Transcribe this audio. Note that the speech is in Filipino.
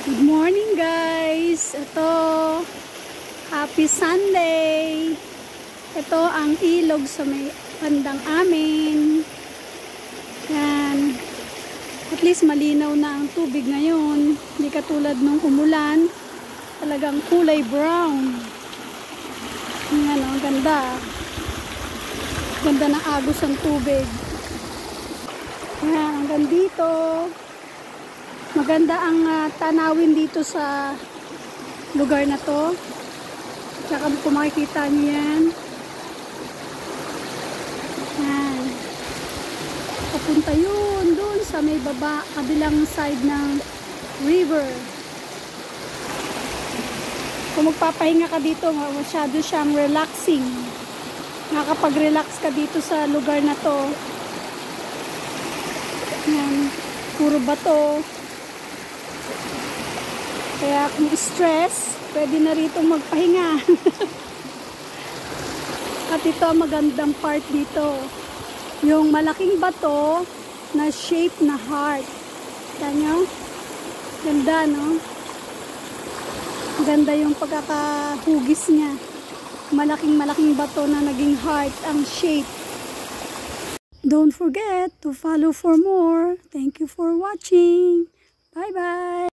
Good morning guys! Ito, happy Sunday! Ito ang ilog sa may bandang amin. Yan. At least malinaw na ang tubig ngayon. Hindi katulad nung umulan. Talagang kulay brown. Yan o, ganda. Ganda ng agos ang tubig. Yan, hanggang dito. Maganda ang tanawin dito sa lugar na to. Tsaka kung makikita niyo yan. Yan. Papunta yun doon sa may baba, kabilang side ng river. Kung magpapahinga ka dito, masyado siyang relaxing. Nakakapag-relax ka dito sa lugar na to. Yan. Puro bato. Kaya kung stress, pwede na rito magpahinga. At ito ang magandang part dito. Yung malaking bato na shape na heart. Kita nyo? Ganda, no? Ganda yung pagkakahugis niya. Malaking bato na naging heart ang shape. Don't forget to follow for more. Thank you for watching. Bye-bye.